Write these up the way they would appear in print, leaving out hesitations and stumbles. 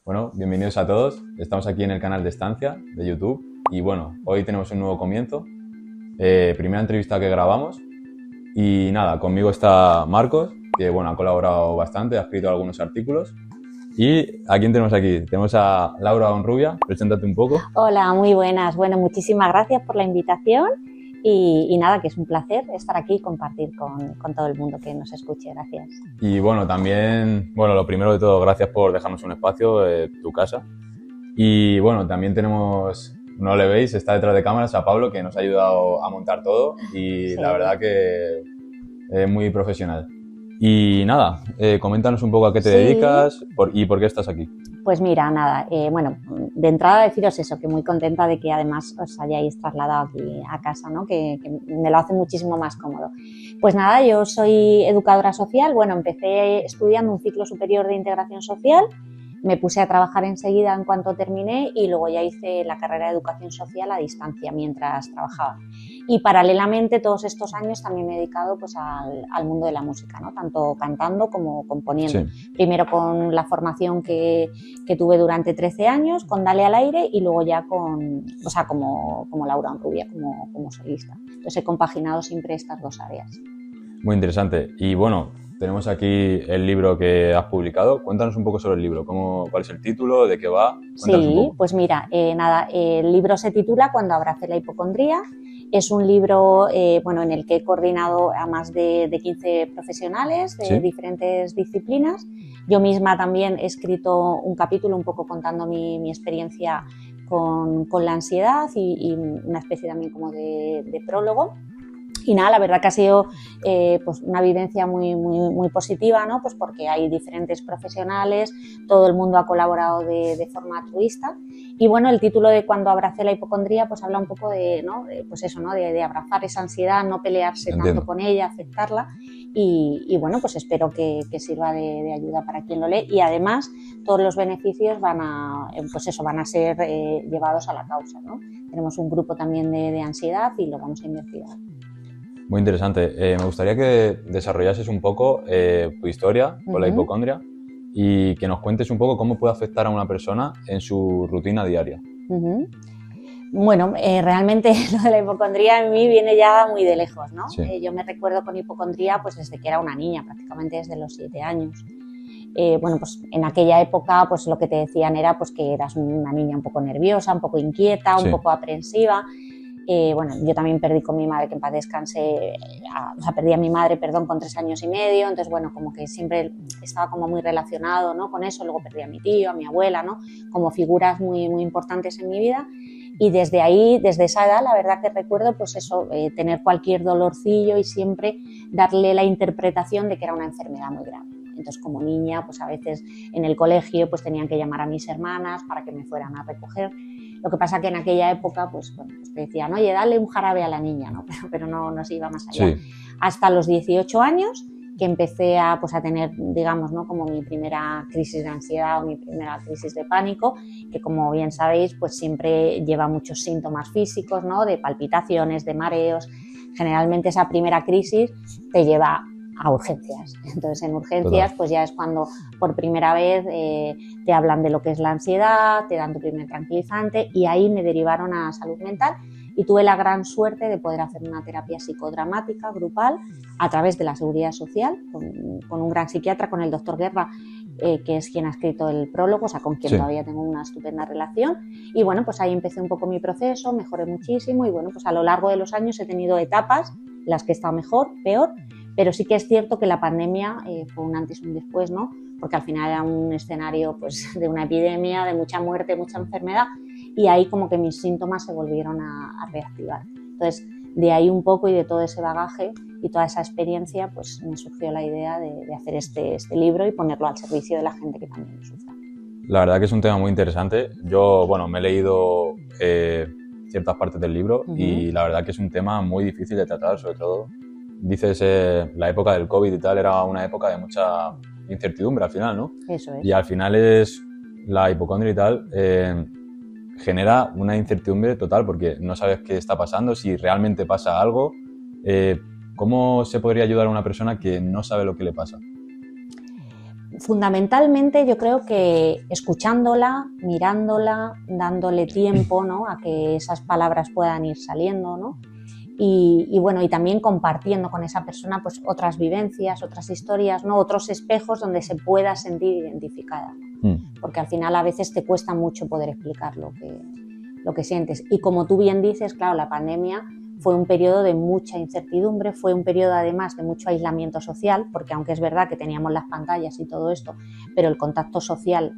Bueno, bienvenidos a todos. Estamos aquí en el canal de Estancia de YouTube y bueno, hoy tenemos un nuevo comienzo. Primera entrevista que grabamos y nada, conmigo está Marcos, que bueno, ha colaborado bastante, ha escrito algunos artículos. ¿Y a quién tenemos aquí? Tenemos a Laura Honrubia, preséntate un poco. Hola, muy buenas. Bueno, muchísimas gracias por la invitación y nada, que es un placer estar aquí y compartir con todo el mundo que nos escuche. Gracias. Y bueno, también, bueno, lo primero de todo, gracias por dejarnos un espacio, tu casa. Y bueno, también tenemos, no le veis, está detrás de cámaras a Pablo, que nos ha ayudado a montar todo y Sí. la verdad que es muy profesional. Y nada, coméntanos un poco a qué te dedicas y por qué estás aquí. Pues mira, nada, bueno, de entrada deciros eso, que muy contenta de que además os hayáis trasladado aquí a casa, ¿no? Que me lo hace muchísimo más cómodo. Pues nada, yo soy educadora social, bueno, empecé estudiando un ciclo superior de integración social, me puse a trabajar enseguida en cuanto terminé y luego ya hice la carrera de educación social a distancia mientras trabajaba. Y paralelamente todos estos años también me he dedicado pues al mundo de la música, ¿no? Tanto cantando como componiendo. Sí. Primero con la formación que tuve durante 13 años, con Dale al Aire, y luego ya como Laura Honrubia, como solista. Entonces he compaginado siempre estas dos áreas. Muy interesante. Y bueno, tenemos aquí el libro que has publicado. Cuéntanos un poco sobre el libro. ¿Cuál es el título? ¿De qué va? Cuéntanos un poco. Pues mira, el libro se titula Cuando abracé la hipocondría. Es un libro en el que he coordinado a más de 15 profesionales de diferentes disciplinas. Yo misma también he escrito un capítulo un poco contando mi experiencia con la ansiedad y una especie también como de prólogo. Y nada, la verdad que ha sido pues una vivencia muy positiva, ¿no? Pues porque hay diferentes profesionales, todo el mundo ha colaborado de forma altruista. Y bueno, el título de Cuando abracé la hipocondría pues habla un poco de, ¿no? Pues eso, ¿no? De abrazar esa ansiedad, no pelearse tanto con ella, aceptarla. Y bueno, pues espero que sirva de ayuda para quien lo lee. Y además todos los beneficios van a ser llevados a la causa, ¿no? Tenemos un grupo también de ansiedad y lo vamos a investigar. Muy interesante. Me gustaría que desarrollases un poco tu historia con la hipocondria y que nos cuentes un poco cómo puede afectar a una persona en su rutina diaria. Bueno, realmente lo de la hipocondría a mí viene ya muy de lejos, ¿no? Sí. Yo me recuerdo con hipocondría pues desde que era una niña, prácticamente desde los 7 años. Pues en aquella época pues lo que te decían era pues que eras una niña un poco nerviosa, un poco inquieta, un poco aprensiva. Yo también perdí con mi madre, que en paz descanse, perdí a mi madre, con 3 años y medio, entonces, bueno, como que siempre estaba como muy relacionado, ¿no? Con eso. Luego perdí a mi tío, a mi abuela, ¿no? Como figuras muy importantes en mi vida. Y desde ahí, desde esa edad, la verdad que recuerdo, pues eso, tener cualquier dolorcillo y siempre darle la interpretación de que era una enfermedad muy grave. Entonces, como niña, pues a veces en el colegio pues tenían que llamar a mis hermanas para que me fueran a recoger. Lo que pasa que en aquella época, pues te decían, oye, dale un jarabe a la niña, ¿no? Pero no se iba más allá. Sí. Hasta los 18 años, que empecé a tener, digamos, ¿no? Como mi primera crisis de ansiedad o mi primera crisis de pánico, que como bien sabéis, pues siempre lleva muchos síntomas físicos, ¿no? De palpitaciones, de mareos. Generalmente esa primera crisis te lleva a urgencias. Entonces, en urgencias pues ya es cuando por primera vez te hablan de lo que es la ansiedad, te dan tu primer tranquilizante y ahí me derivaron a salud mental y tuve la gran suerte de poder hacer una terapia psicodramática grupal a través de la Seguridad Social con un gran psiquiatra, con el doctor Guerra, que es quien ha escrito el prólogo, con quien todavía tengo una estupenda relación. Y bueno, pues ahí empecé un poco mi proceso, mejoré muchísimo y bueno, pues a lo largo de los años he tenido etapas, las que he estado mejor, peor. Pero sí que es cierto que la pandemia fue un antes y un después, ¿no? Porque al final era un escenario pues, de una epidemia, de mucha muerte, mucha enfermedad, y ahí como que mis síntomas se volvieron a reactivar. Entonces, de ahí un poco y de todo ese bagaje y toda esa experiencia, pues me surgió la idea de hacer este libro y ponerlo al servicio de la gente que también lo sufra. La verdad que es un tema muy interesante. Yo, me he leído ciertas partes del libro y la verdad que es un tema muy difícil de tratar, sobre todo. Dices, la época del COVID y tal era una época de mucha incertidumbre al final, ¿no? Eso es. Y al final la hipocondria y tal genera una incertidumbre total porque no sabes qué está pasando, si realmente pasa algo. ¿Cómo se podría ayudar a una persona que no sabe lo que le pasa? Fundamentalmente yo creo que escuchándola, mirándola, dándole tiempo, ¿no?, a que esas palabras puedan ir saliendo, ¿no? Y bueno, y también compartiendo con esa persona pues otras vivencias, otras historias, ¿no?, otros espejos donde se pueda sentir identificada, porque al final a veces te cuesta mucho poder explicar lo que sientes. Y como tú bien dices, claro, la pandemia fue un periodo de mucha incertidumbre, fue un periodo además de mucho aislamiento social, porque aunque es verdad que teníamos las pantallas y todo esto, pero el contacto social,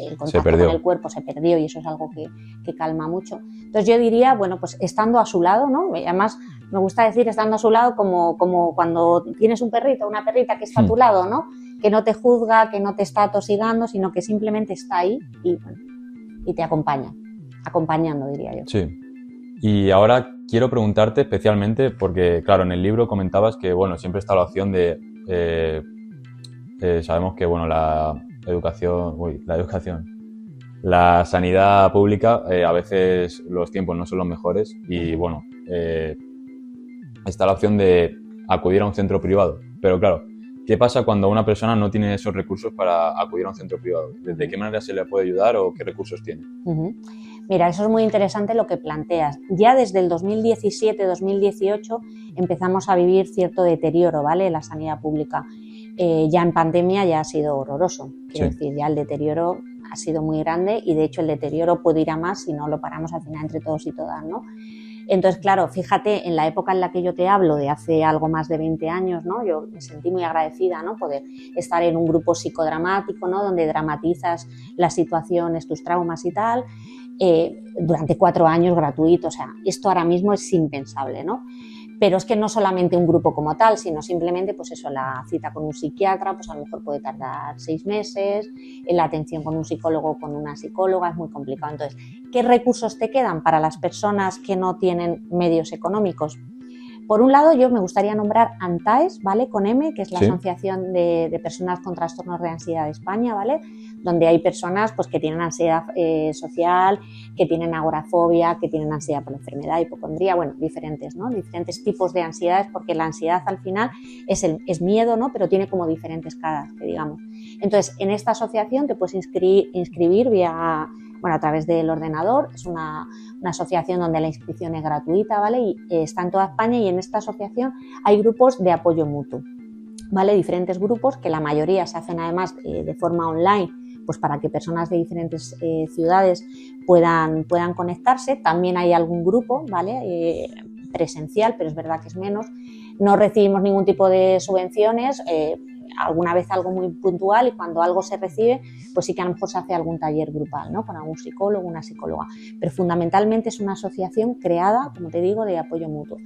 el contacto con el cuerpo se perdió, y eso es algo que calma mucho. Entonces yo diría, bueno, pues estando a su lado, ¿no? Además me gusta decir estando a su lado como cuando tienes un perrito o una perrita que está a tu lado, ¿no?, que no te juzga, que no te está atosigando, sino que simplemente está ahí y te acompaña, acompañando, diría yo. Sí. Y ahora quiero preguntarte especialmente, porque claro, en el libro comentabas que, bueno, siempre está la opción de, sabemos que, bueno, la sanidad pública, a veces los tiempos no son los mejores y, bueno, está la opción de acudir a un centro privado. Pero claro, ¿qué pasa cuando una persona no tiene esos recursos para acudir a un centro privado? ¿De qué manera se le puede ayudar o qué recursos tiene? Mira, eso es muy interesante lo que planteas. Ya desde el 2017-2018 empezamos a vivir cierto deterioro, ¿vale?, en la sanidad pública. Ya en pandemia ya ha sido horroroso. Quiero decir, ya el deterioro ha sido muy grande y de hecho el deterioro puede ir a más si no lo paramos al final entre todos y todas, ¿no? Entonces, claro, fíjate, en la época en la que yo te hablo, de hace algo más de 20 años, ¿no?, yo me sentí muy agradecida, ¿no?, poder estar en un grupo psicodramático, ¿no?, donde dramatizas las situaciones, tus traumas y tal, durante 4 años gratuito. O sea, esto ahora mismo es impensable, ¿no? Pero es que no solamente un grupo como tal, sino simplemente, pues eso, la cita con un psiquiatra, pues a lo mejor puede tardar 6 meses, la atención con un psicólogo o con una psicóloga es muy complicado. Entonces, ¿qué recursos te quedan para las personas que no tienen medios económicos? Por un lado, yo me gustaría nombrar ANTAES, ¿vale?, con M, que es la Asociación de Personas con Trastornos de Ansiedad de España, ¿vale?, donde hay personas pues, que tienen ansiedad social, que tienen agorafobia, que tienen ansiedad por la enfermedad, hipocondría, bueno, diferentes, ¿no?, diferentes tipos de ansiedades, porque la ansiedad al final es miedo, ¿no?, pero tiene como diferentes caras, que digamos. Entonces, en esta asociación te puedes inscribir vía... Bueno, a través del ordenador. Es una asociación donde la inscripción es gratuita, ¿vale? Y está en toda España, y en esta asociación hay grupos de apoyo mutuo, ¿vale? Diferentes grupos que la mayoría se hacen además de forma online, pues para que personas de diferentes ciudades puedan conectarse. También hay algún grupo, ¿vale?, presencial, pero es verdad que es menos. No recibimos ningún tipo de subvenciones, alguna vez algo muy puntual, y cuando algo se recibe, pues sí que a lo mejor se hace algún taller grupal, ¿no?, con algún psicólogo, una psicóloga, pero fundamentalmente es una asociación creada, como te digo, de apoyo mutuo.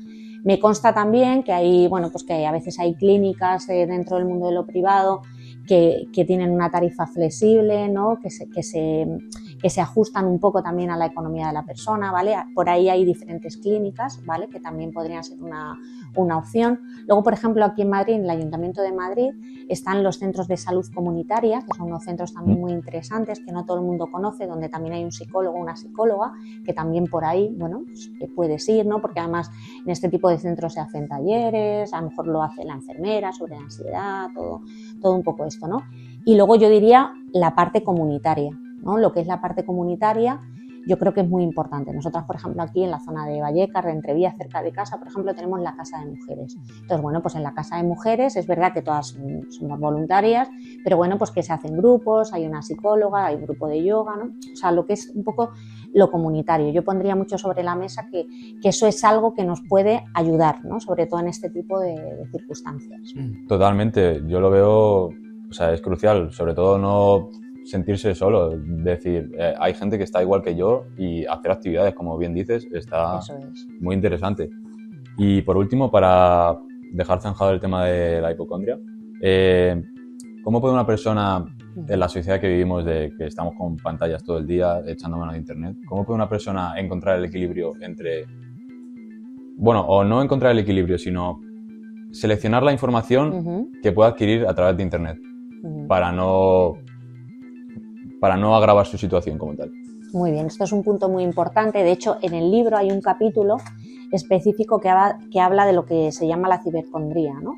Me consta también que hay, bueno, pues que a veces hay clínicas dentro del mundo de lo privado que tienen una tarifa flexible, ¿no?, que se ajustan un poco también a la economía de la persona, ¿vale? Por ahí hay diferentes clínicas, ¿vale?, que también podrían ser una opción. Luego, por ejemplo, aquí en Madrid, en el Ayuntamiento de Madrid, están los centros de salud comunitaria, que son unos centros también muy interesantes, que no todo el mundo conoce, donde también hay un psicólogo o una psicóloga, que también por ahí, bueno, pues puedes ir, ¿no?, porque además en este tipo de centros se hacen talleres, a lo mejor lo hace la enfermera sobre la ansiedad, todo un poco esto, ¿no? Y luego yo diría la parte comunitaria, ¿no? Lo que es la parte comunitaria, yo creo que es muy importante. Nosotras, por ejemplo, aquí en la zona de Vallecas, de Entrevías, cerca de casa, por ejemplo, tenemos la Casa de Mujeres. Entonces, bueno, pues en la Casa de Mujeres es verdad que todas somos voluntarias, pero bueno, pues que se hacen grupos, hay una psicóloga, hay un grupo de yoga, ¿no? O sea, lo que es un poco lo comunitario. Yo pondría mucho sobre la mesa que eso es algo que nos puede ayudar, ¿no?, sobre todo en este tipo de circunstancias. Totalmente, yo lo veo, o sea, es crucial, sobre todo no sentirse solo, decir, hay gente que está igual que yo, y hacer actividades, como bien dices, está muy interesante. Y por último, para dejar zanjado el tema de la hipocondria, ¿cómo puede una persona, en la sociedad que vivimos, de que estamos con pantallas todo el día, echando mano de internet, cómo puede una persona encontrar el equilibrio entre, bueno, o no encontrar el equilibrio, sino seleccionar la información que pueda adquirir a través de internet para no agravar su situación como tal? Muy bien, esto es un punto muy importante. De hecho, en el libro hay un capítulo específico que habla de lo que se llama la cibercondría, ¿no?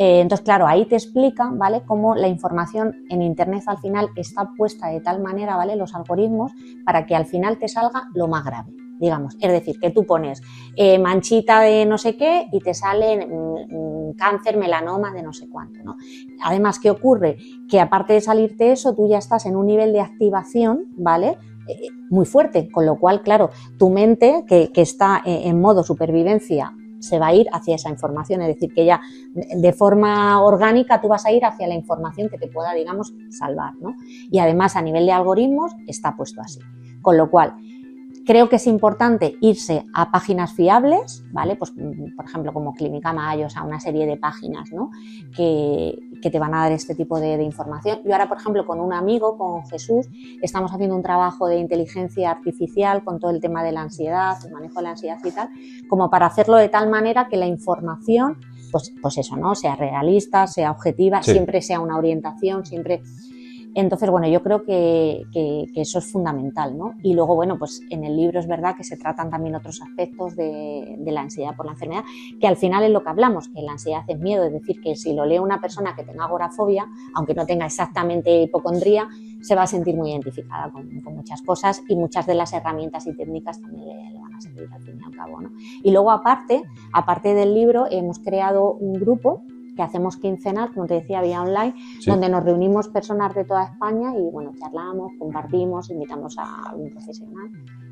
Entonces, claro, ahí te explican, ¿vale?, cómo la información en Internet al final está puesta de tal manera, ¿vale?, los algoritmos, para que al final te salga lo más grave, digamos. Es decir, que tú pones manchita de no sé qué y te sale cáncer, melanoma de no sé cuánto, ¿no? Además, ¿qué ocurre? Que aparte de salirte eso, tú ya estás en un nivel de activación, ¿vale?, muy fuerte, con lo cual, claro, tu mente, que está en modo supervivencia, se va a ir hacia esa información, es decir, que ya de forma orgánica tú vas a ir hacia la información que te pueda, digamos, salvar, ¿no? Y además, a nivel de algoritmos, está puesto así. Con lo cual, creo que es importante irse a páginas fiables, ¿vale? Pues, por ejemplo, como Clínica Mayo, o sea, una serie de páginas, ¿no?, que te van a dar este tipo de información. Yo ahora, por ejemplo, con un amigo, con Jesús, estamos haciendo un trabajo de inteligencia artificial con todo el tema de la ansiedad, el manejo de la ansiedad y tal, como para hacerlo de tal manera que la información, pues eso, ¿no?, sea realista, sea objetiva, sí, siempre sea una orientación, siempre... Entonces, bueno, yo creo que eso es fundamental, ¿no? Y luego, bueno, pues en el libro es verdad que se tratan también otros aspectos de la ansiedad por la enfermedad, que al final es lo que hablamos, que la ansiedad es miedo, es decir, que si lo lee una persona que tenga agorafobia, aunque no tenga exactamente hipocondría, se va a sentir muy identificada con muchas cosas, y muchas de las herramientas y técnicas también le van a servir al fin y al cabo, ¿no? Y luego, aparte del libro, hemos creado un grupo que hacemos quincenal, como te decía, vía online, sí, donde nos reunimos personas de toda España y, bueno, charlamos, compartimos, invitamos a algún profesional.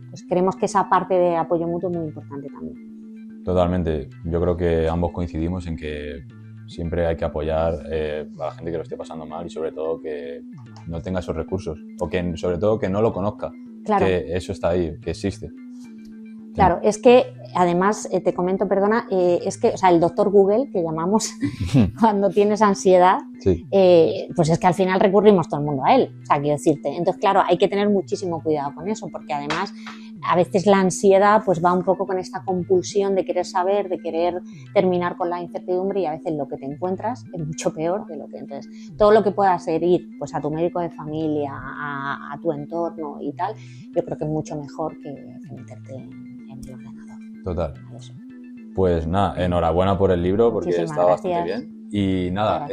Pues creemos que esa parte de apoyo mutuo es muy importante también. Totalmente. Yo creo que ambos coincidimos en que siempre hay que apoyar a la gente que lo esté pasando mal, y sobre todo que no tenga esos recursos, o que sobre todo que no lo conozca, claro, que eso está ahí, que existe. Claro, es que además, te comento, perdona, es que, o sea, el doctor Google, que llamamos cuando tienes ansiedad, sí, pues es que al final recurrimos todo el mundo a él, o sea, quiero decirte. Entonces, claro, hay que tener muchísimo cuidado con eso, porque además a veces la ansiedad pues va un poco con esta compulsión de querer saber, de querer terminar con la incertidumbre, y a veces lo que te encuentras es mucho peor de lo que... Entonces, todo lo que pueda ser ir pues a tu médico de familia, a tu entorno y tal, yo creo que es mucho mejor que meterte en el ordenador. Total. Pues nada, enhorabuena por el libro, porque Muchísimas está gracias. bastante bien. Y nada,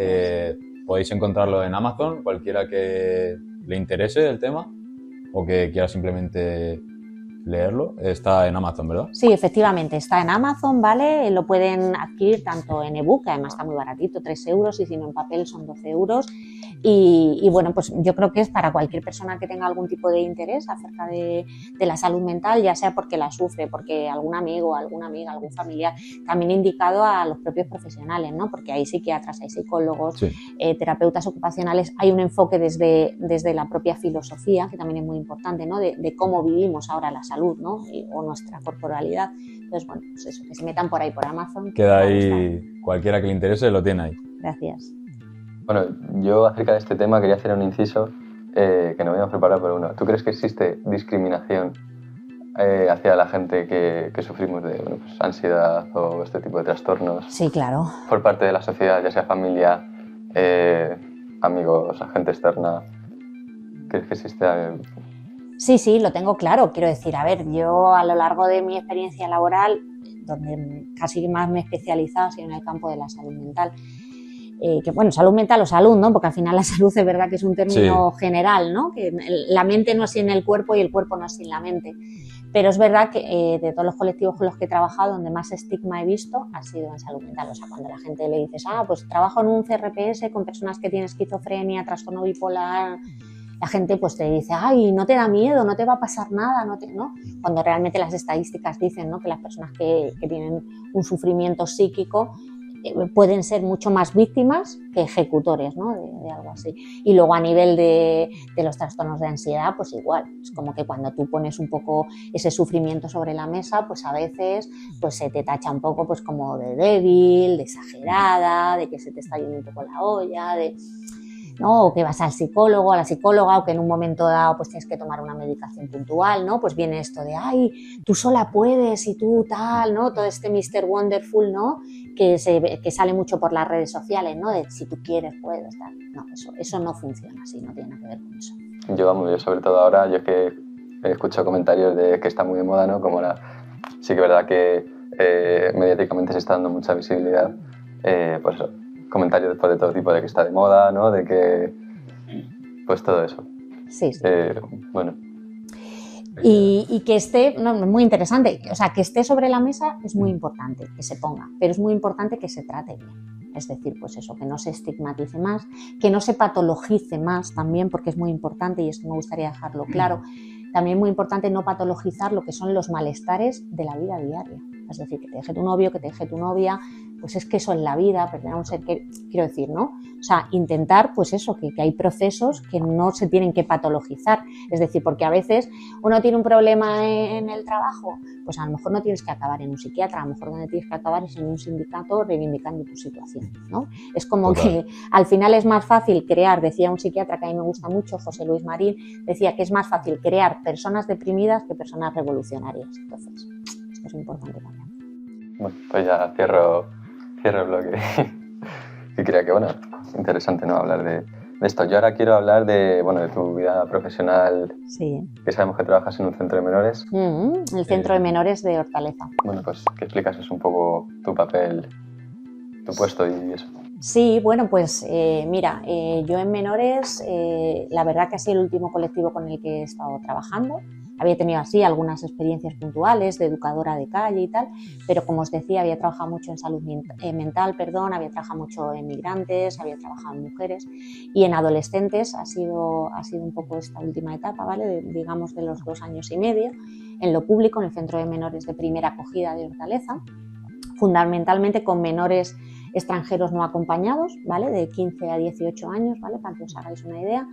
podéis encontrarlo en Amazon, cualquiera que le interese el tema o que quiera simplemente leerlo, está en Amazon, ¿verdad? Sí, efectivamente, está en Amazon, ¿vale? Lo pueden adquirir tanto en ebook, que además está muy baratito, 3 euros, y si no en papel son 12 euros. Y bueno, pues yo creo que es para cualquier persona que tenga algún tipo de interés acerca de la salud mental, ya sea porque la sufre, porque algún amigo, alguna amiga, algún familiar, también indicado a los propios profesionales, ¿no? Porque hay psiquiatras, hay psicólogos, sí, terapeutas ocupacionales, hay un enfoque desde la propia filosofía, que también es muy importante, ¿no? De cómo vivimos ahora la salud, ¿no? O nuestra corporalidad. Entonces, bueno, pues eso, que se metan por ahí, por Amazon. Queda ahí, cualquiera que le interese lo tiene ahí. Gracias. Bueno, yo acerca de este tema quería hacer un inciso que no me había preparado, pero uno. ¿Tú crees que existe discriminación hacia la gente que sufrimos de pues, ansiedad o este tipo de trastornos? Sí, claro. Por parte de la sociedad, ya sea familia, amigos, gente externa. ¿Crees que existe? Sí, lo tengo claro. Quiero decir, a ver, yo a lo largo de mi experiencia laboral, donde casi más me he especializado ha sido en el campo de la salud mental. Que bueno, salud mental o salud, ¿no? Porque al final la salud es verdad que es un término sí, general, ¿no? Que la mente no es sin el cuerpo y el cuerpo no es sin la mente. Pero es verdad que de todos los colectivos con los que he trabajado, donde más estigma he visto ha sido en salud mental. O sea, cuando la gente le dices, pues trabajo en un CRPS con personas que tienen esquizofrenia, trastorno bipolar, la gente pues te dice, ay, no te da miedo, no te va a pasar nada, ¿no? Cuando realmente las estadísticas dicen, ¿no?, que las personas que tienen un sufrimiento psíquico pueden ser mucho más víctimas que ejecutores, ¿no?, de algo así. Y luego a nivel de los trastornos de ansiedad, pues igual, es como que cuando tú pones un poco ese sufrimiento sobre la mesa, pues a veces pues se te tacha un poco pues como de débil, de exagerada, de que se te está yendo un poco la olla, ¿no? O que vas al psicólogo, a la psicóloga, o que en un momento dado pues tienes que tomar una medicación puntual, ¿no? Pues viene esto de, ay, tú sola puedes y tú tal, ¿no? Todo este Mr. Wonderful, ¿no? Que sale mucho por las redes sociales, ¿no? De si tú quieres, puedes, tal. No, eso no funciona así, no tiene nada que ver con eso. Yo sobre todo ahora, yo es que he escuchado comentarios de que está muy de moda, ¿no? Como ahora, sí que es verdad que mediáticamente se está dando mucha visibilidad, pues eso, comentarios después de todo tipo de que está de moda, ¿no? De que... Pues todo eso. Sí, sí. Bueno. Y que esté, no, muy interesante, o sea, que esté sobre la mesa es muy importante, que se ponga, pero es muy importante que se trate bien. Es decir, pues eso, que no se estigmatice más, que no se patologice más también, porque es muy importante y esto me gustaría dejarlo claro. También muy importante no patologizar lo que son los malestares de la vida diaria. Es decir, que te deje tu novio, que te deje tu novia, pues es que eso es la vida, perder a un ser que, quiero decir, ¿no? O sea, intentar, pues eso, que hay procesos que no se tienen que patologizar. Es decir, porque a veces uno tiene un problema en el trabajo, pues a lo mejor no tienes que acabar en un psiquiatra, a lo mejor donde tienes que acabar es en un sindicato reivindicando tu situación, ¿no? Es como que al final es más fácil crear, decía un psiquiatra que a mí me gusta mucho, José Luis Marín, decía que es más fácil crear personas deprimidas que personas revolucionarias. Entonces, esto es importante también. Bueno, pues ya cierro el bloque. Y creo que, bueno, interesante, ¿no? Hablar de esto. Yo ahora quiero hablar de tu vida profesional. Sí. Que sabemos que trabajas en un centro de menores. El centro de menores de Hortaleza. Bueno, pues que explicas un poco tu papel, tu puesto y eso. Sí, bueno, pues mira, yo en menores, la verdad que ha sido el último colectivo con el que he estado trabajando. Había tenido así algunas experiencias puntuales de educadora de calle y tal, pero como os decía, había trabajado mucho en salud mental, había trabajado mucho en migrantes, había trabajado en mujeres y en adolescentes ha sido un poco esta última etapa, ¿vale? Digamos de los 2 años y medio, en lo público, en el centro de menores de primera acogida de Hortaleza, fundamentalmente con menores extranjeros no acompañados, ¿vale? De 15 a 18 años, ¿vale? Para que os hagáis una idea.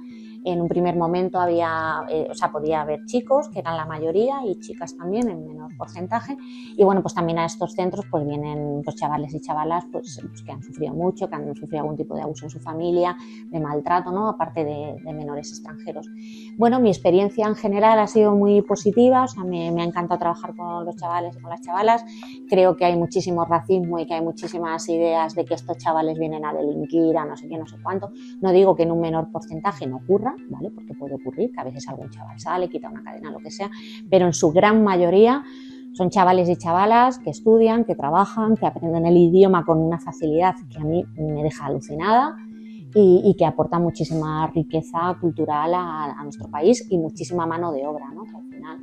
En un primer momento podía haber chicos, que eran la mayoría, y chicas también, en menor porcentaje. Y bueno, pues también a estos centros pues vienen pues, chavales y chavalas pues, que han sufrido mucho, que han sufrido algún tipo de abuso en su familia, de maltrato, ¿no? Aparte de menores extranjeros. Bueno, mi experiencia en general ha sido muy positiva, o sea, me ha encantado trabajar con los chavales y con las chavalas. Creo que hay muchísimo racismo y que hay muchísimas ideas de que estos chavales vienen a delinquir, a no sé qué, no sé cuánto. No digo que en un menor porcentaje no ocurra, ¿vale? Porque puede ocurrir que a veces algún chaval sale, quita una cadena, lo que sea, pero en su gran mayoría son chavales y chavalas que estudian, que trabajan, que aprenden el idioma con una facilidad que a mí me deja alucinada y que aporta muchísima riqueza cultural a nuestro país y muchísima mano de obra, ¿no? Que al final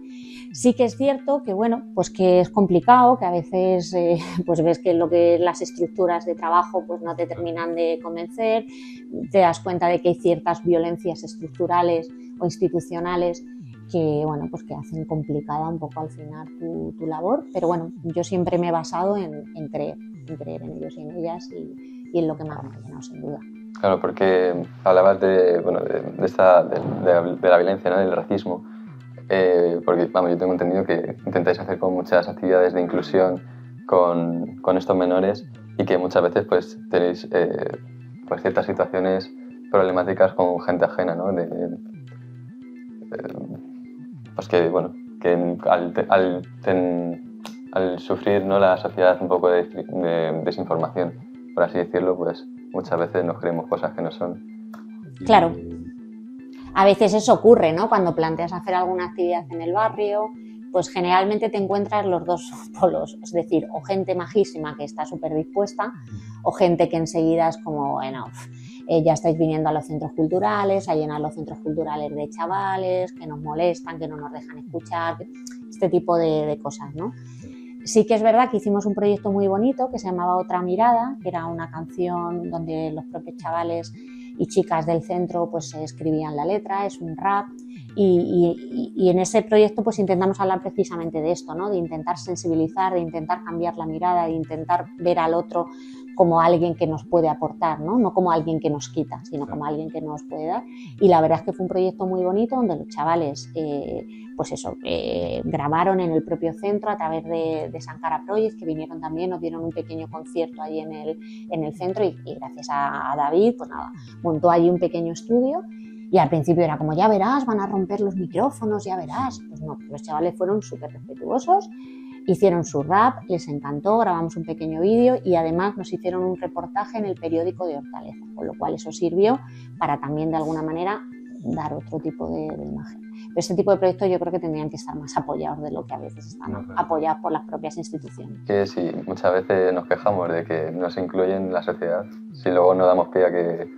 sí que es cierto que, bueno, pues que es complicado, que a veces pues ves que las estructuras de trabajo pues no te terminan de convencer, te das cuenta de que hay ciertas violencias estructurales o institucionales que, bueno, pues que hacen complicada un poco al final tu labor, pero bueno, yo siempre me he basado en creer en ellos y en ellas y en lo que más me ha llenado, sin duda. Claro, porque hablabas de la violencia, ¿no? Del racismo, porque vamos, yo tengo entendido que intentáis hacer con muchas actividades de inclusión con estos menores y que muchas veces pues tenéis pues ciertas situaciones problemáticas con gente ajena, ¿no? Pues que, bueno, que al sufrir, ¿no? La sociedad un poco de desinformación, por así decirlo, pues muchas veces nos creemos cosas que no son. Claro. A veces eso ocurre, ¿no? Cuando planteas hacer alguna actividad en el barrio, pues generalmente te encuentras los dos polos, es decir, o gente majísima que está súper dispuesta, o gente que enseguida es como, bueno, ya estáis viniendo a los centros culturales, a llenar los centros culturales de chavales, que nos molestan, que no nos dejan escuchar, este tipo de cosas, ¿no? Sí que es verdad que hicimos un proyecto muy bonito que se llamaba Otra Mirada, que era una canción donde los propios chavales y chicas del centro pues escribían la letra, es un rap y en ese proyecto pues intentamos hablar precisamente de esto, ¿no? De intentar sensibilizar, de intentar cambiar la mirada, de intentar ver al otro como alguien que nos puede aportar, ¿no? No como alguien que nos quita, sino como alguien que nos puede dar. Y la verdad es que fue un proyecto muy bonito donde los chavales grabaron en el propio centro a través de Sankara Project, que vinieron también, nos dieron un pequeño concierto ahí en el centro y gracias a David, pues nada, montó allí un pequeño estudio y al principio era como, ya verás, van a romper los micrófonos, ya verás. Pues no, los chavales fueron súper respetuosos, hicieron su rap, les encantó, grabamos un pequeño vídeo y además nos hicieron un reportaje en el periódico de Hortaleza, con lo cual eso sirvió para también de alguna manera dar otro tipo de imagen. Pero este tipo de proyectos yo creo que tendrían que estar más apoyados de lo que a veces están apoyados por las propias instituciones. Que sí, muchas veces nos quejamos de que no se incluyen en la sociedad. Si luego no damos pie a que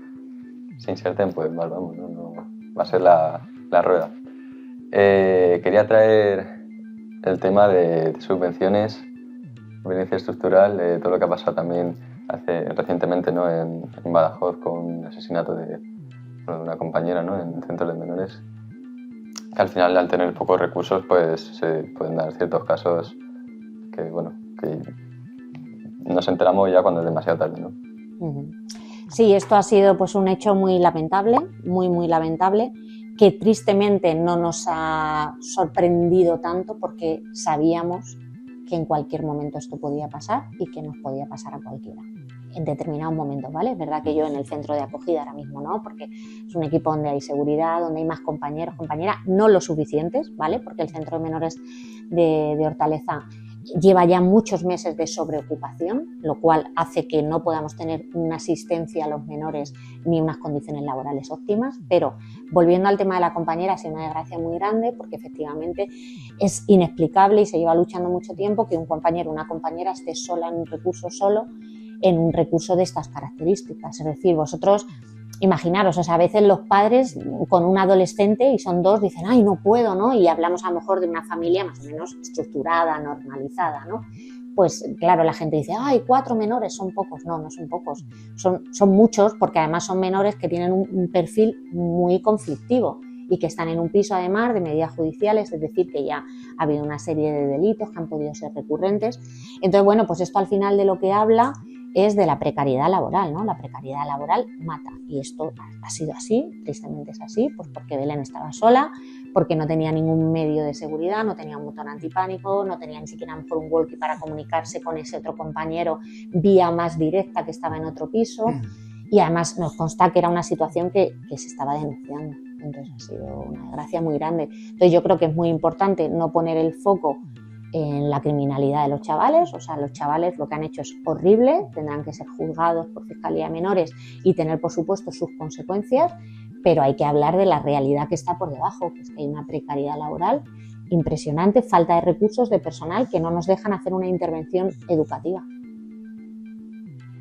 se inserten, pues mal vamos, no va a ser la rueda. Quería traer el tema de subvenciones, violencia estructural, todo lo que ha pasado también recientemente, ¿no? en Badajoz con el asesinato de una compañera, ¿no? en el centro de menores. Que al final, al tener pocos recursos, pues se pueden dar ciertos casos que, bueno, que nos enteramos ya cuando es demasiado tarde, ¿no? Sí, esto ha sido pues un hecho muy lamentable, muy lamentable, que tristemente no nos ha sorprendido tanto porque sabíamos que en cualquier momento esto podía pasar y que nos podía pasar a cualquiera en determinados momentos, ¿vale? Es verdad que yo en el centro de acogida ahora mismo no, porque es un equipo donde hay seguridad, donde hay más compañeros, compañeras, no lo suficientes, ¿vale? Porque el centro de menores de Hortaleza lleva ya muchos meses de sobreocupación, lo cual hace que no podamos tener una asistencia a los menores ni unas condiciones laborales óptimas, pero volviendo al tema de la compañera, ha sido una desgracia muy grande porque efectivamente es inexplicable y se lleva luchando mucho tiempo que un compañero o una compañera esté sola en un recurso en un recurso de estas características. Es decir, vosotros imaginaros, o sea, a veces los padres con un adolescente y son dos dicen, ay, no puedo, ¿no? Y hablamos a lo mejor de una familia más o menos estructurada, normalizada, ¿no? Pues claro, la gente dice, ay, 4 menores son pocos. No, no son pocos, son muchos porque además son menores que tienen un perfil muy conflictivo y que están en un piso además de medidas judiciales, es decir, que ya ha habido una serie de delitos que han podido ser recurrentes. Entonces, bueno, pues esto al final de lo que habla es de la precariedad laboral, ¿no? La precariedad laboral mata y esto ha sido así, tristemente es así, pues porque Belén estaba sola, porque no tenía ningún medio de seguridad, no tenía un botón antipánico, no tenía ni siquiera por un walkie para comunicarse con ese otro compañero vía más directa que estaba en otro piso y además nos consta que era una situación que se estaba denunciando, entonces ha sido una desgracia muy grande. Entonces yo creo que es muy importante no poner el foco en la criminalidad de los chavales, o sea, los chavales lo que han hecho es horrible, tendrán que ser juzgados por Fiscalía de Menores y tener, por supuesto, sus consecuencias, pero hay que hablar de la realidad que está por debajo, que es que hay una precariedad laboral impresionante, falta de recursos, de personal, que no nos dejan hacer una intervención educativa.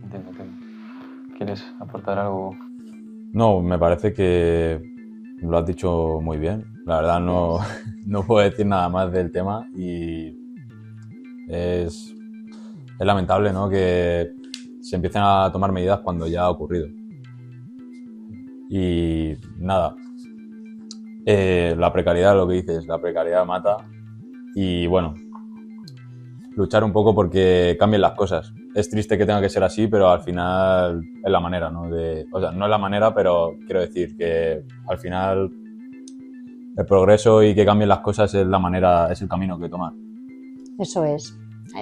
Entiendo. ¿Quieres aportar algo? No, me parece que lo has dicho muy bien. La verdad no puedo decir nada más del tema y es lamentable, ¿no? Que se empiecen a tomar medidas cuando ya ha ocurrido. Y nada, la precariedad, lo que dices, la precariedad mata y bueno, luchar un poco porque cambien las cosas. Es triste que tenga que ser así, pero al final es la manera, ¿no? O sea, no es la manera, pero quiero decir que al final el progreso y que cambien las cosas es la manera, es el camino que tomar. Eso es.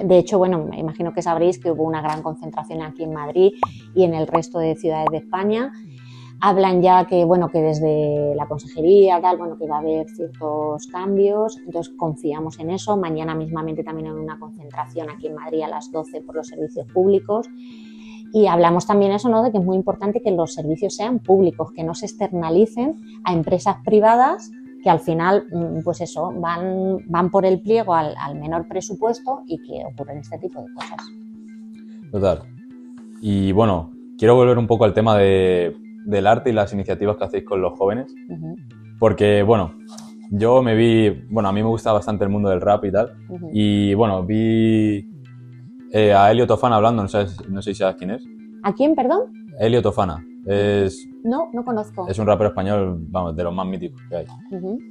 De hecho, bueno, me imagino que sabréis que hubo una gran concentración aquí en Madrid y en el resto de ciudades de España. Hablan ya que, bueno, que desde la consejería, tal, bueno, que va a haber ciertos cambios, entonces confiamos en eso. Mañana mismamente también hay una concentración aquí en Madrid a las 12 por los servicios públicos. Y hablamos también eso, ¿no? De que es muy importante que los servicios sean públicos, que no se externalicen a empresas privadas que al final, pues eso, van por el pliego al menor presupuesto y que ocurren este tipo de cosas. Total. Y bueno, quiero volver un poco al tema del arte y las iniciativas que hacéis con los jóvenes, porque, bueno, yo a mí me gusta bastante el mundo del rap y tal, y bueno, vi a Elio Tofana hablando, no sé si sabes quién es. ¿A quién, perdón? Elio Tofana. No conozco. Es un rapero español, vamos, de los más míticos que hay.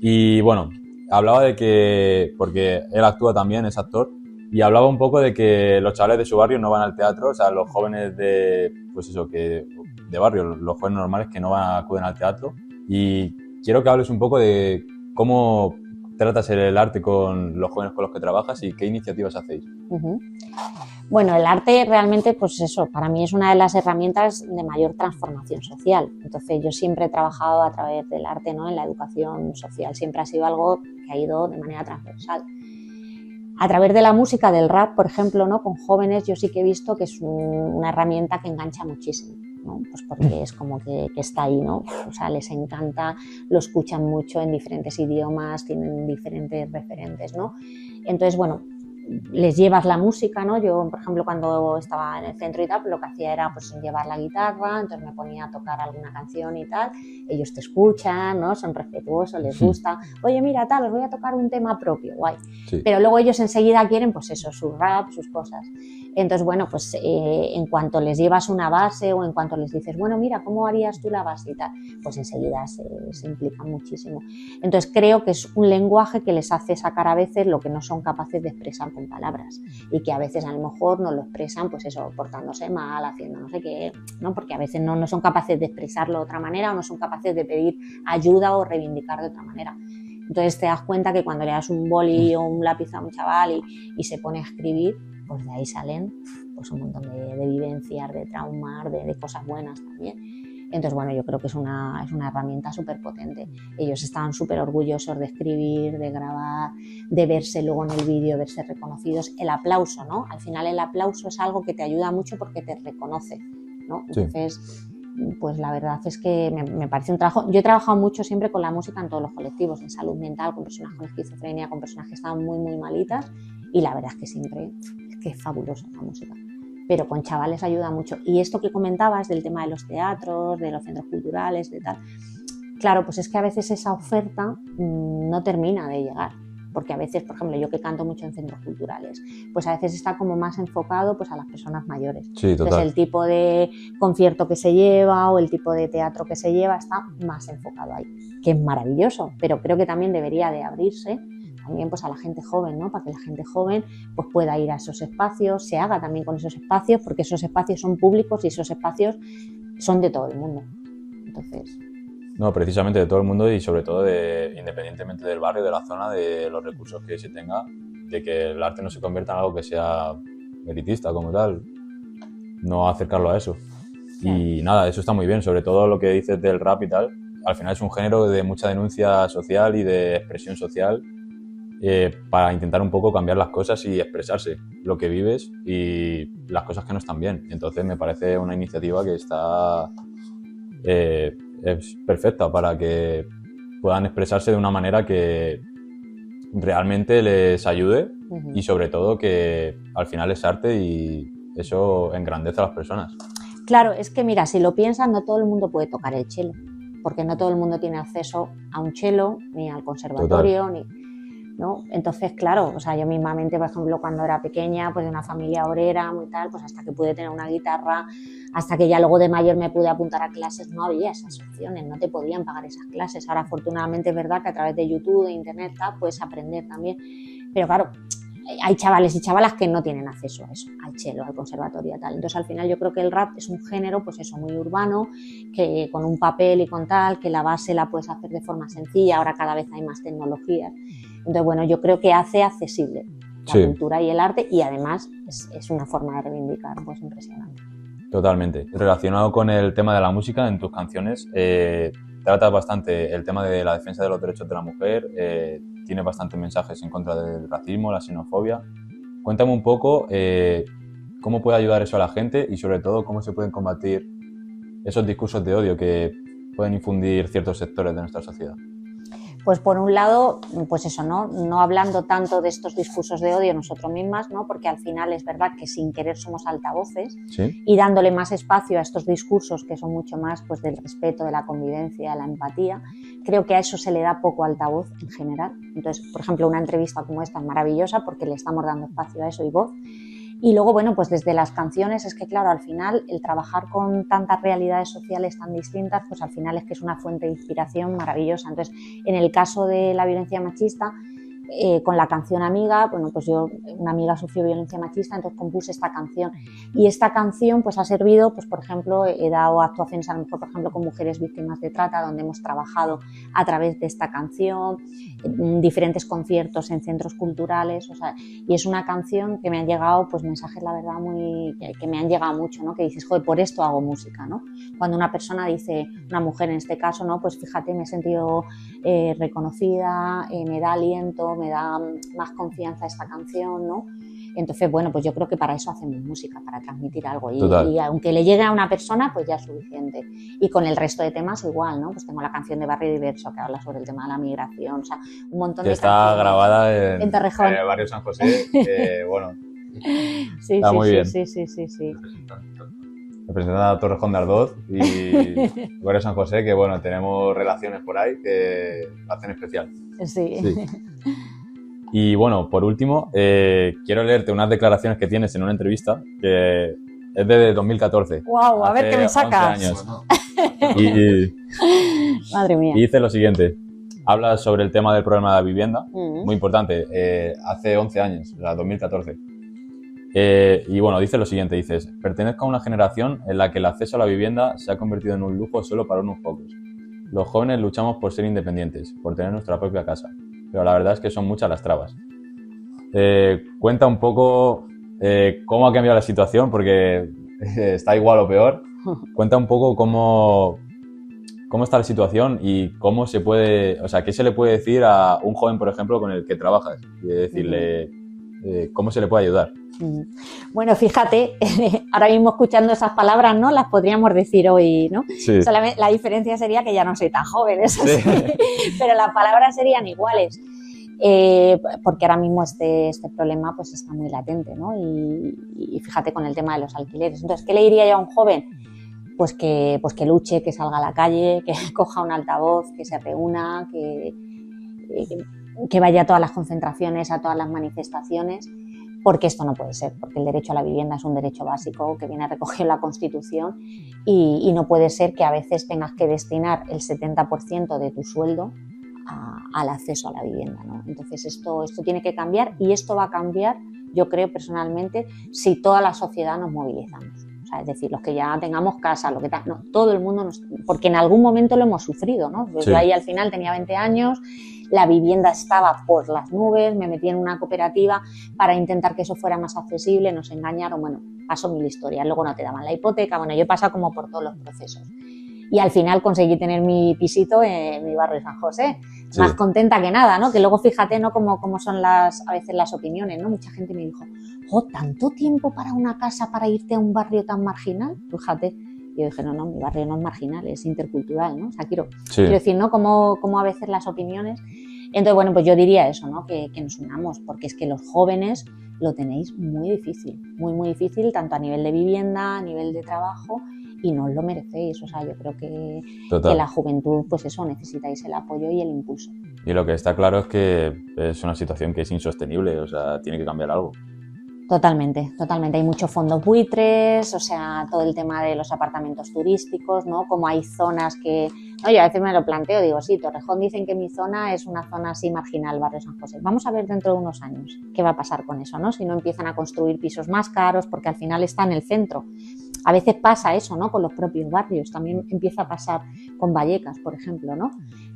Y bueno, hablaba de que, porque él actúa también, es actor, y hablaba un poco de que los chavales de su barrio no van al teatro, o sea, los jóvenes de barrio, los jóvenes normales que no acuden al teatro. Y quiero que hables un poco de cómo tratas el arte con los jóvenes con los que trabajas y qué iniciativas hacéis. Bueno, el arte realmente, pues eso, para mí es una de las herramientas de mayor transformación social. Entonces yo siempre he trabajado a través del arte, ¿no? En la educación social, siempre ha sido algo que ha ido de manera transversal. A través de la música, del rap, por ejemplo, ¿no? Con jóvenes yo sí que he visto que es una herramienta que engancha muchísimo. ¿no? Pues porque es como que está ahí, ¿no? O sea, les encanta, lo escuchan mucho en diferentes idiomas, tienen diferentes referentes, ¿no? Entonces, bueno, les llevas la música, ¿no? Yo, por ejemplo, cuando estaba en el centro y tal, lo que hacía era pues llevar la guitarra, entonces me ponía a tocar alguna canción y tal, ellos te escuchan, ¿no? Son respetuosos, les gusta, oye, mira, tal, os voy a tocar un tema propio, guay. Sí. Pero luego ellos enseguida quieren, pues eso, su rap, sus cosas. Entonces, bueno, pues en cuanto les llevas una base o en cuanto les dices, bueno, mira, ¿cómo harías tú la base y tal? Pues enseguida se implican muchísimo. Entonces, creo que es un lenguaje que les hace sacar a veces lo que no son capaces de expresar con palabras y que a veces a lo mejor no lo expresan, pues eso, portándose mal, haciendo no sé qué, ¿no? Porque a veces no son capaces de expresarlo de otra manera o no son capaces de pedir ayuda o reivindicar de otra manera. Entonces te das cuenta que cuando le das un boli o un lápiz a un chaval y se pone a escribir, pues de ahí salen pues un montón de vivencias, de traumas, de cosas buenas también. Entonces, bueno, yo creo que es una herramienta súper potente. Ellos estaban súper orgullosos de escribir, de grabar, de verse luego en el vídeo, verse reconocidos. El aplauso, ¿no? Al final el aplauso es algo que te ayuda mucho porque te reconoce, ¿no? Entonces, sí. Pues la verdad es que me parece un trabajo. Yo he trabajado mucho siempre con la música en todos los colectivos, en salud mental, con personas con esquizofrenia, con personas que estaban muy, muy malitas, y la verdad es que siempre es que es fabulosa la música. Pero con chavales ayuda mucho. Y esto que comentabas del tema de los teatros, de los centros culturales, de tal, claro, pues es que a veces esa oferta no termina de llegar. Porque a veces, por ejemplo, yo que canto mucho en centros culturales, pues a veces está como más enfocado pues a las personas mayores. Sí, total. Entonces el tipo de concierto que se lleva o el tipo de teatro que se lleva está más enfocado ahí, que es maravilloso, pero creo que también debería de abrirse también pues a la gente joven, ¿no? Para que la gente joven pues pueda ir a esos espacios, se haga también con esos espacios, porque esos espacios son públicos y esos espacios son de todo el mundo. Entonces... No, precisamente de todo el mundo y sobre todo independientemente del barrio, de la zona, de los recursos que se tenga, de que el arte no se convierta en algo que sea elitista como tal, no acercarlo a eso. Y nada, eso está muy bien, sobre todo lo que dices del rap y tal, al final es un género de mucha denuncia social y de expresión social, para intentar un poco cambiar las cosas y expresarse lo que vives y las cosas que no están bien. Entonces me parece una iniciativa que está es perfecta para que puedan expresarse de una manera que realmente les ayude y sobre todo que al final es arte y eso engrandece a las personas. Claro, es que mira, si lo piensas, no todo el mundo puede tocar el cello, porque no todo el mundo tiene acceso a un cello, ni al conservatorio, ¿no? Entonces, claro, o sea, yo mismamente, por ejemplo, cuando era pequeña, pues de una familia obrera, muy tal, pues hasta que pude tener una guitarra, hasta que ya luego de mayor me pude apuntar a clases, no había esas opciones, no te podían pagar esas clases. Ahora, afortunadamente, es verdad que a través de YouTube, de Internet, tal, puedes aprender también. Pero claro, hay chavales y chavalas que no tienen acceso a eso, al cello, al conservatorio y tal. Entonces, al final, yo creo que el rap es un género, pues eso, muy urbano, que con un papel y con tal, que la base la puedes hacer de forma sencilla, ahora cada vez hay más tecnologías. Entonces, bueno, yo creo que hace accesible la cultura y el arte y además es una forma de reivindicar, pues impresionante. Totalmente. Relacionado con el tema de la música, en tus canciones tratas bastante el tema de la defensa de los derechos de la mujer, tiene bastantes mensajes en contra del racismo, la xenofobia. Cuéntame un poco cómo puede ayudar eso a la gente y sobre todo cómo se pueden combatir esos discursos de odio que pueden infundir ciertos sectores de nuestra sociedad. Pues por un lado, pues eso, no hablando tanto de estos discursos de odio nosotros mismas, ¿no? Porque al final es verdad que sin querer somos altavoces, ¿sí? Y dándole más espacio a estos discursos que son mucho más pues del respeto, de la convivencia, de la empatía, creo que a eso se le da poco altavoz en general. Entonces, por ejemplo, una entrevista como esta es maravillosa porque le estamos dando espacio a eso y voz. Y luego, bueno, pues desde las canciones es que, claro, al final el trabajar con tantas realidades sociales tan distintas, pues al final es que es una fuente de inspiración maravillosa. Entonces, en el caso de la violencia machista, con la canción Amiga, bueno, pues una amiga sufrió violencia machista, entonces compuse esta canción. Y esta canción pues ha servido, pues por ejemplo, he dado actuaciones a lo mejor, por ejemplo, con mujeres víctimas de trata, donde hemos trabajado a través de esta canción, diferentes conciertos en centros culturales, o sea, y es una canción que me han llegado, pues mensajes, la verdad, que me han llegado mucho, ¿no? Que dices, joder, por esto hago música, ¿no? Cuando una persona dice, una mujer en este caso, ¿no? Pues fíjate, me he sentido reconocida, me da aliento, me da más confianza esta canción, ¿no? Entonces, bueno, pues yo creo que para eso hacemos música, para transmitir algo. Y aunque le llegue a una persona, pues ya es suficiente. Y con el resto de temas igual, ¿no? Pues tengo la canción de Barrio Diverso que habla sobre el tema de la migración, o sea, un montón de está canciones. Grabada en Torrejón. el barrio San José, bueno, sí, está muy bien. Sí. Representada a Torrejón de Ardoz y barrio San José, que bueno, tenemos relaciones por ahí que lo hacen especial. Sí. Y bueno, por último, quiero leerte unas declaraciones que tienes en una entrevista que es de 2014. ¡Wow! A ver qué me sacas. 11 años. Madre mía. Y dice lo siguiente. Hablas sobre el tema del problema de la vivienda, muy importante, hace 11 años, o sea, 2014. Y bueno, dice lo siguiente, dices, pertenezco a una generación en la que el acceso a la vivienda se ha convertido en un lujo solo para unos pocos. Los jóvenes luchamos por ser independientes, por tener nuestra propia casa, pero la verdad es que son muchas las trabas. Cuenta un poco cómo ha cambiado la situación, porque está igual o peor. Cuenta un poco cómo está la situación y cómo se puede, o sea, qué se le puede decir a un joven, por ejemplo, con el que trabajas, y decirle cómo se le puede ayudar. Bueno, fíjate, ahora mismo escuchando esas palabras, ¿no? Las podríamos decir hoy, ¿no? Sí. Solamente la diferencia sería que ya no soy tan joven, eso sí. Pero las palabras serían iguales. Porque ahora mismo este problema pues está muy latente, ¿no? Y fíjate con el tema de los alquileres. Entonces, ¿qué le diría yo a un joven? Pues que luche, que salga a la calle, que coja un altavoz, que se reúna, que vaya a todas las concentraciones, a todas las manifestaciones, porque esto no puede ser, porque el derecho a la vivienda es un derecho básico que viene recogido en la Constitución y no puede ser que a veces tengas que destinar el 70% de tu sueldo al acceso a la vivienda, ¿no? Entonces esto tiene que cambiar y esto va a cambiar, yo creo personalmente, si toda la sociedad nos movilizamos. O sea, es decir, los que ya tengamos casa, lo que tal, no, todo el mundo, porque en algún momento lo hemos sufrido, ¿no? Pues sí. Yo ahí al final tenía 20 años, la vivienda estaba por las nubes, me metí en una cooperativa para intentar que eso fuera más accesible, nos engañaron, bueno, pasó mil historias, luego no te daban la hipoteca, bueno, yo he pasado como por todos los procesos. Y al final conseguí tener mi pisito en mi barrio San José, sí. Más contenta que nada, ¿no? Que luego fíjate, ¿no? Cómo son a veces las opiniones, ¿no? Mucha gente me dijo, ¿tanto tiempo para una casa para irte a un barrio tan marginal? Fíjate. Y yo dije, no, mi barrio no es marginal, es intercultural, ¿no? O sea, quiero decir, ¿no? Como a veces las opiniones. Entonces, bueno, pues yo diría eso, ¿no? Que nos unamos, porque es que los jóvenes lo tenéis muy difícil, muy difícil, tanto a nivel de vivienda, a nivel de trabajo, y no os lo merecéis. O sea, yo creo que la juventud, pues eso, necesitáis el apoyo y el impulso. Y lo que está claro es que es una situación que es insostenible, o sea, tiene que cambiar algo. Totalmente. Hay muchos fondos buitres, o sea, todo el tema de los apartamentos turísticos, ¿no? Como hay zonas que... No, yo a veces me lo planteo, digo, sí, Torrejón dicen que mi zona es una zona así marginal, barrio San José. Vamos a ver dentro de unos años qué va a pasar con eso, ¿no? Si no empiezan a construir pisos más caros, porque al final está en el centro. A veces pasa eso, ¿no? Con los propios barrios, también empieza a pasar con Vallecas, por ejemplo, ¿no?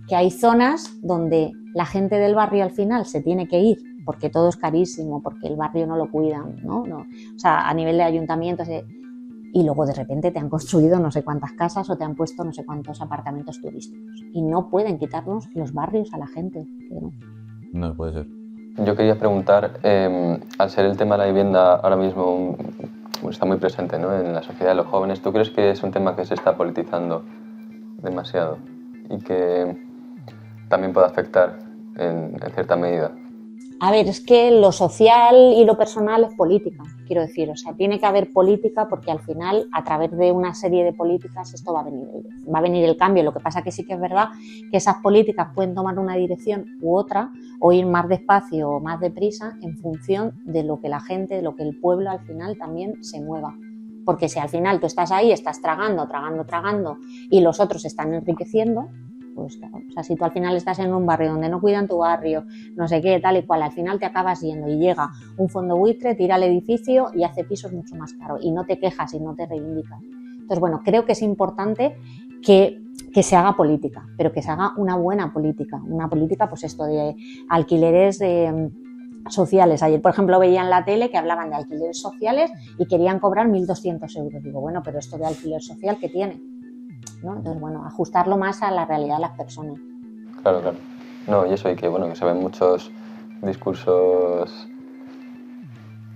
Que hay zonas donde la gente del barrio al final se tiene que ir porque todo es carísimo, porque el barrio no lo cuidan, ¿no? O sea, a nivel de ayuntamientos, y luego de repente te han construido no sé cuántas casas o te han puesto no sé cuántos apartamentos turísticos y no pueden quitarnos los barrios a la gente. No puede ser. Yo quería preguntar, al ser el tema de la vivienda ahora mismo está muy presente, ¿no? En la sociedad de los jóvenes, ¿tú crees que es un tema que se está politizando demasiado y que también puede afectar en cierta medida? A ver, es que lo social y lo personal es política, quiero decir, o sea, tiene que haber política porque al final, a través de una serie de políticas, esto va a venir el cambio. Lo que pasa que sí que es verdad que esas políticas pueden tomar una dirección u otra o ir más despacio o más deprisa en función de lo que la gente, de lo que el pueblo al final también se mueva. Porque si al final tú estás ahí, estás tragando y los otros están enriqueciendo, pues claro, o sea, si tú al final estás en un barrio donde no cuidan tu barrio, no sé qué, tal y cual, al final te acabas yendo y llega un fondo buitre, tira el edificio y hace pisos mucho más caros y no te quejas y no te reivindicas. Entonces, bueno, creo que es importante que se haga política, pero que se haga una buena política, pues esto de alquileres sociales. Ayer, por ejemplo, veía en la tele que hablaban de alquileres sociales y querían cobrar 1.200 euros. Digo, bueno, pero esto de alquiler social, ¿qué tiene? ¿No? Entonces, bueno, ajustarlo más a la realidad de las personas. Claro. No, y eso, y que, bueno, que se ven muchos discursos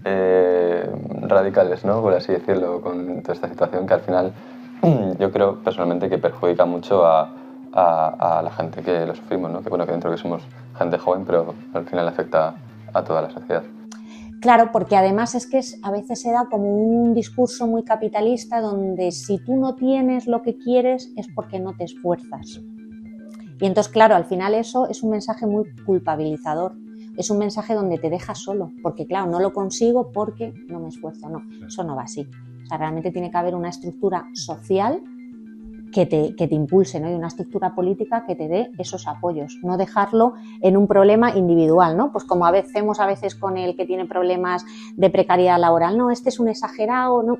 radicales, ¿no? Por así decirlo, con toda esta situación que al final yo creo personalmente que perjudica mucho a la gente que lo sufrimos, ¿no? Que bueno, que dentro que somos gente joven, pero al final afecta a toda la sociedad. Claro, porque además es que a veces se da como un discurso muy capitalista donde si tú no tienes lo que quieres es porque no te esfuerzas. Y entonces, claro, al final eso es un mensaje muy culpabilizador. Es un mensaje donde te dejas solo, porque claro, no lo consigo porque no me esfuerzo. No, eso no va así. O sea, realmente tiene que haber una estructura social que te impulse, ¿no? Y una estructura política que te dé esos apoyos, no dejarlo en un problema individual, ¿no? Pues como hacemos a veces con el que tiene problemas de precariedad laboral, no, este es un exagerado, no.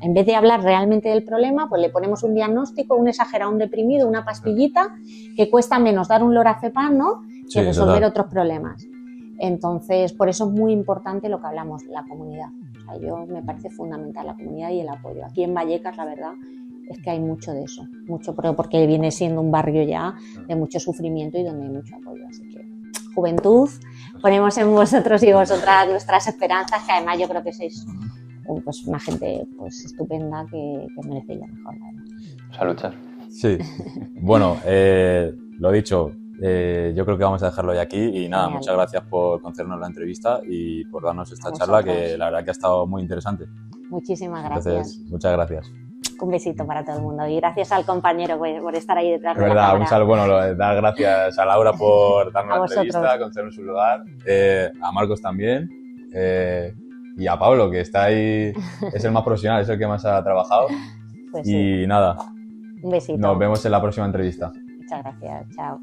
En vez de hablar realmente del problema, pues le ponemos un diagnóstico, un exagerado, un deprimido, una pastillita que cuesta menos dar un lorazepam, ¿no? Que resolver otros problemas. Entonces, por eso es muy importante lo que hablamos, la comunidad. O sea, me parece fundamental la comunidad y el apoyo. Aquí en Vallecas, la verdad, es que hay mucho de eso, mucho, porque viene siendo un barrio ya de mucho sufrimiento y donde hay mucho apoyo. Así que, juventud, ponemos en vosotros y vosotras nuestras esperanzas, que además yo creo que sois pues, una gente pues, estupenda que merece lo mejor. A luchar. Sí. Bueno, lo dicho, yo creo que vamos a dejarlo ya aquí y nada, muchas gracias por concedernos la entrevista y por darnos esta charla que la verdad que ha estado muy interesante. Muchísimas gracias. Entonces, muchas gracias. Un besito para todo el mundo y gracias al compañero por estar ahí detrás de la cámara. Un saludo, bueno, dar gracias a Laura por darnos la entrevista, concedernos su lugar, a Marcos también y a Pablo, que está ahí, es el más profesional, es el que más ha trabajado. Pues y nada, un besito. Nos vemos en la próxima entrevista. Muchas gracias, chao.